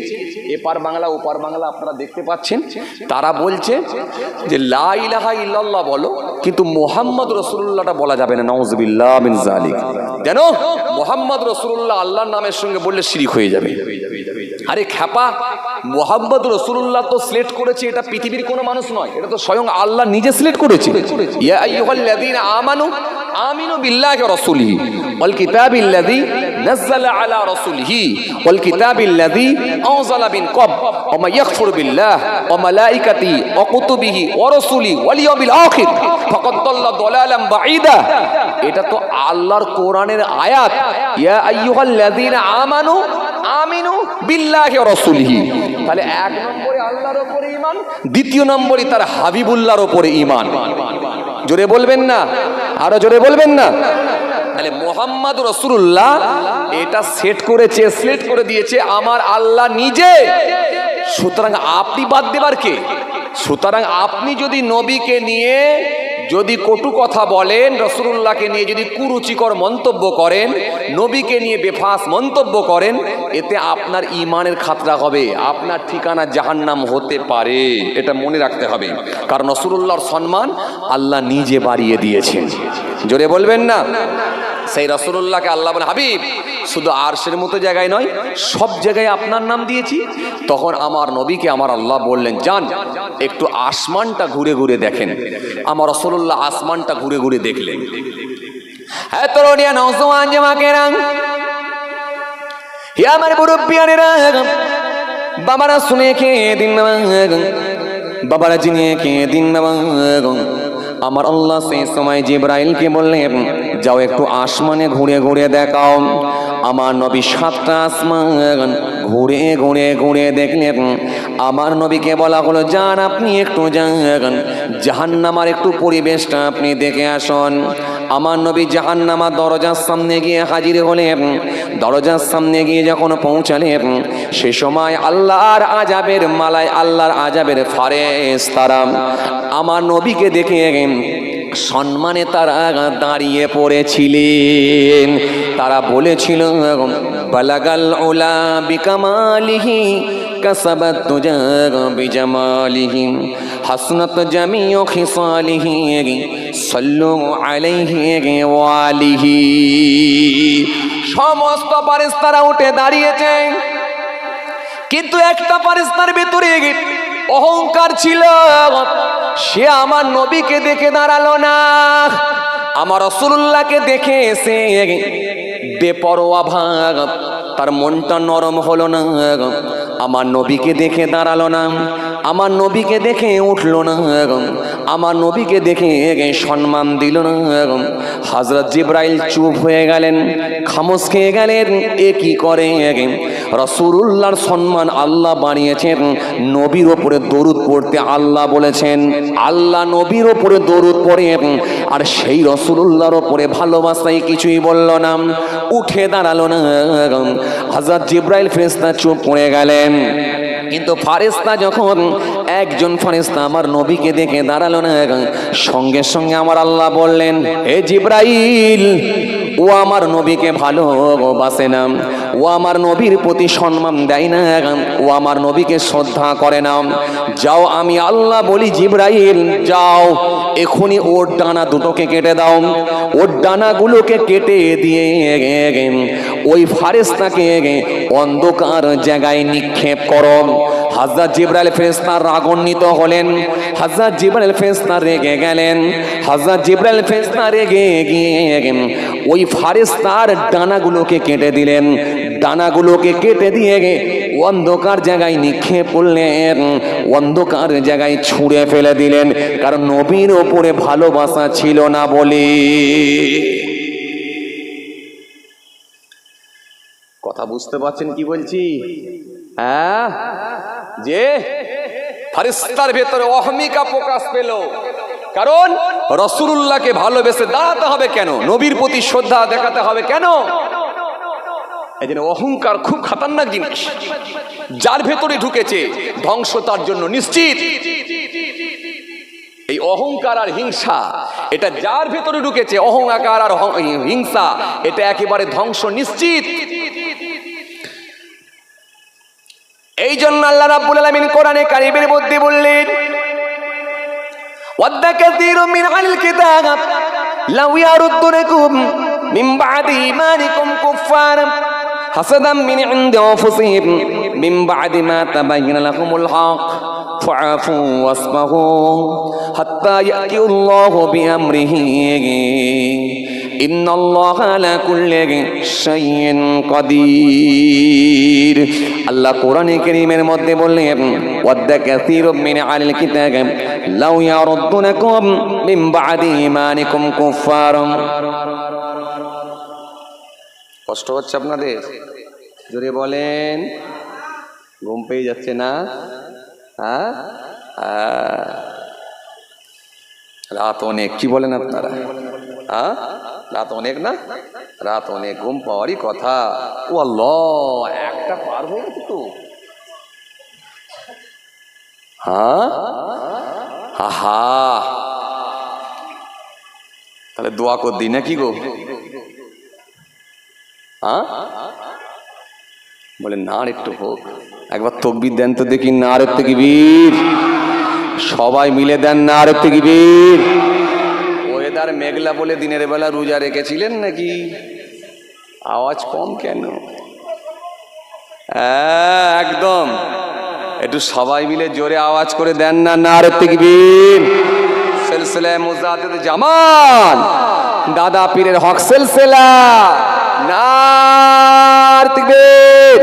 এপার বাংলা ওপার বাংলা আপনারা দেখতে পাচ্ছেন। তারা বলছে যে লা ইলাহা ইল্লাল্লাহ বলো, কিন্তু মুহাম্মদ রাসূলুল্লাহটা বলা যাবে না। নাউযুবিল্লাহ মিন যালিক। কেন? মুহাম্মদ রাসূলুল্লাহ আল্লাহর নামের সঙ্গে বললে শিরিক হয়ে যাবে। আরে খ্যাপা, মুহাম্মদ রাসূলুল্লাহ তো সিলেক্ট করেছে, এটা পৃথিবীর কোনো মানুষ নয়, এটা তো স্বয়ং আল্লাহ নিজে সিলেক্ট করেছে। ইয়া আইয়ুহাল্লাযীনা আমানু আমিনু বিল্লাহি ওয়া রাসূলিহি ওয়াল কিতাবিল্লাযী নাযালা আলা রাসূলিহি ওয়াল কিতাবিল্লাযী আনজালা মিন ক্বাব ওয়া মা ইয়াকফুরু বিল্লাহি ওয়া মালাইকাতিহি ওয়া কুতুবিহি ওয়া রাসূলিহি ওয়াল ইয়াউমিল আখির ফাকাদ দাল্লা দালালান বাঈদা। এটা তো আল্লাহর কোরআনের আয়াত। ইয়া আইয়ুহাল্লাযীনা আমানু আমিনু বিল্লাহি ওয়া রাসূলিহি। তাহলে এক নম্বরে আল্লাহর উপরে ঈমান, দ্বিতীয় নম্বরে তার হাবিবুল্লাহর উপরে ঈমান। জোরে বলবেন না, আরো জোরে বলবেন না। তাহলে মুহাম্মদ রাসূলুল্লাহ এটা সেট করেছে, সিলেক্ট করে দিয়েছে আমার আল্লাহ নিজে। সুতরাং আপনি বাদ দেবার কে? সুতরাং আপনি যদি নবীকে নিয়ে যদি কটু কথা বলেন, রাসূলুল্লাহকে নিয়ে যদি কুরুচিকর মন্তব্য করেন, নবীকে নিয়ে বেফাস মন্তব্য করেন, এতে আপনার ঈমানের খাতরা হবে, আপনার ঠিকানা জাহান্নাম হতে পারে। এটা মনে রাখতে হবে, কারণ রাসূলুল্লাহর সম্মান আল্লাহ নিজে বাড়িয়ে দিয়েছেন। জোরে বলবেন না? সেই রাসূলুল্লাহকে আল্লাহ বলে, হাবিব শুধু আরশের মতো জায়গায় নয়, সব জায়গায় আপনার নাম দিয়েছি। তখন আমার নবীকে আমার আল্লাহ বললেন, যান একটু আসমানটা ঘুরে ঘুরে দেখেন। আমার রাসূলুল্লাহ আসমানটা ঘুরে ঘুরে দেখলেন। হ্যাঁ তরুণিয়া নওজওয়ান জামাকেরা, হে আমার মুরব্বিয়ানেরা, বাবারা শুনে খেয়ে দিন না, বাবারা জিনে খেয়ে দিন না। আমার আল্লাহ সেই সময় জিবরাইলকে বললেন, যাও একটু আসমানে ঘুরে ঘুরে দেখাও। আমার নবী 7টা আসমান ঘুরে ঘুরে ঘুরে দেখলেন। আমার নবীকে বলা হলো, যান আপনি একটু যান, জাহান্নামার একটু পরিবেশটা আপনি দেখে আসুন। আমার নবী জাহান্নামার দরজার সামনে গিয়ে হাজির হলেন। দরজার সামনে গিয়ে যখন পৌঁছালেন, সে সময় আল্লাহর আযাবের মালায়, আল্লাহর আযাবের ফারেশতারা আমার নবীকে দেখে সম্মানে তারা দাঁড়িয়ে পড়েছিলেন। তারা বলেছিল, বালাগাল উলা বিকামালিহি কাসাবাত তুজা বিজামালিহি হাসনাত জামিউ খিসালিহি সাল্লু আলাইহি ওয়ালিহি। সমস্ত ফারেশতারা উঠে দাঁড়িয়েছে, কিন্তু একটা ফারেশতার ভিতরে অহংকার ছিল, সে আমার নবীকে দেখে দাঁড়ালো না। আমার রাসূলুল্লাহকে দেখে এসে বেপরোয়া ভাব, তার মনটা নরম হলো না। আমার নবীকে দেখে দাঁড়ালো না, আমার নবীকে দেখে উঠলো না, আমার নবীকে দেখে সম্মান দিল না। হযরত জিবরাইল চুপ হয়ে গেলেন, খামোশ খেয়ে গেলেন। এ কি করে? রাসূলুল্লাহর সম্মান আল্লাহ বানিয়েছেন, নবীর ওপরে দরুদ পড়তে আল্লাহ বলেছেন। আল্লাহ নবীর ওপরে দরুদ পড়ে, আর সেই রাসূলুল্লাহর ওপরে ভালোবাসায় কিছুই বলল না, উঠে দাঁড়ালো না। হযরত জিবরাইল ফেরেশতা চুপ করে গেলেন। কিন্তু ফারেশতা যখন একজন ফারেশতা আমার নবীকে দেখে দাঁড়ালো না, সঙ্গে সঙ্গে আমার আল্লাহ বললেন, হে জিবরাইল, ও আমার নবীকে ভালোবাসে না, ও আমার নবীর প্রতি সম্মান দেয় না, ও আমার নবীকে শ্রদ্ধা করে না। যাও, আমি আল্লাহ বলি, জিবরাইল যাও, এখনই ওর ডানা দুটোকে কেটে দাও। ওর ডানাগুলোকে কেটে দিয়ে ওই ফারেশতাকে অন্ধকার জায়গায় নিক্ষেপ করো। হযরত জিবরাইল ফেরেশতা রাগান্বিত হলেন, হযরত জিবরাইল ফেরেশতা রেগে গেলেন। হযরত জিবরাইল ফেরেশতা রেগে গিয়ে ওই ফারেশতার ডানাগুলোকে কেটে দিলেন। ডানাগুলোকে কেটে দিয়ে অন্ধকার জায়গায় নিক্ষেপ করলেন, অন্ধকার জায়গায় ছুঁড়ে ফেলে দিলেন, কারণ নবীর ওপরে ভালোবাসা ছিল না বলে। কথা বুঝতে পারছেন কি বলছি? হ্যাঁ, যে ফারেশতার ভেতরে অহমিকা প্রকাশ পেল, কারণ রাসূলুল্লাহকে ভালোবেসে দাঁড়াতে হবে কেন? নবীর প্রতি শ্রদ্ধা দেখাতে হবে কেন? এই জন্য অহংকার খুব খতরনাক জিনিস, যার ভেতরে ঢুকেছে ধ্বংস তার জন্য নিশ্চিত। এই অহংকার আর হিংসা, এটা যার ভেতরে ঢুকেছে, অহংকার আর হিংসা, এটা একেবারে ধ্বংস নিশ্চিত। এই জন্য আল্লাহ রাব্বুল আলামিন কোরআনে কারীমের মধ্যে বললেন, ওয়াদ্দা কাসীরুম মিন আহলিল কিতাব লাউ ইয়ারুদ্দুনাকুম মিন বা'দি ঈমানিকুম কুফফারা হাসাদাম মিন ইনদি আনফুসিহিম মিন বা'দি মা তাবাyyana লাহুমুল হক ফাআফু ওয়াসফাহু হাত্তা ইয়াতিয়াল্লাহু বিআমরিহি ইন্নাল্লাহা আলা কুল্লি শাইইন কাদির। আল্লাহ কোরআনে কারীমের মধ্যে বললেন, ওয়াদ্দা কাসীরুম মিন আহলিল কিতাব লাউ ইয়ারুদ্দুনাকুম মিন বা'দি ঈমানিকুম কুফফারা। কষ্ট হচ্ছে আপনাদের? জোরে বলেন, ঘুম পেয়ে যাচ্ছে না? হ্যাঁ, রাত অনেক, কি বলেন আপনারা? হ্যাঁ, রাত অনেক না? রাত অনেক, ঘুম পাওয়ারই কথা। ও আল্লাহ, একটা পার হয়ে গেছে তো। হ্যাঁ, আহা, দোয়া কর দিই নাকি গো? হ্যাঁ বলে না আর একটু হোক, একবার তকবীর দেন তো দেখি, না আর তাকবীর, সবাই মিলে দেন না আর তাকবীর। ওয়েদার মেঘলা বলে দিনের বেলা রোজা রেখেছিলেন নাকি? আওয়াজ কম কেন? হ্যাঁ একদম, একটু সবাই মিলে জোরে আওয়াজ করে দেন না না আর তাকবীর। সিলসিলা মুজাদ্দিদ জামান দাদা পীরের হক সিলসিলা, নার তাকবীর।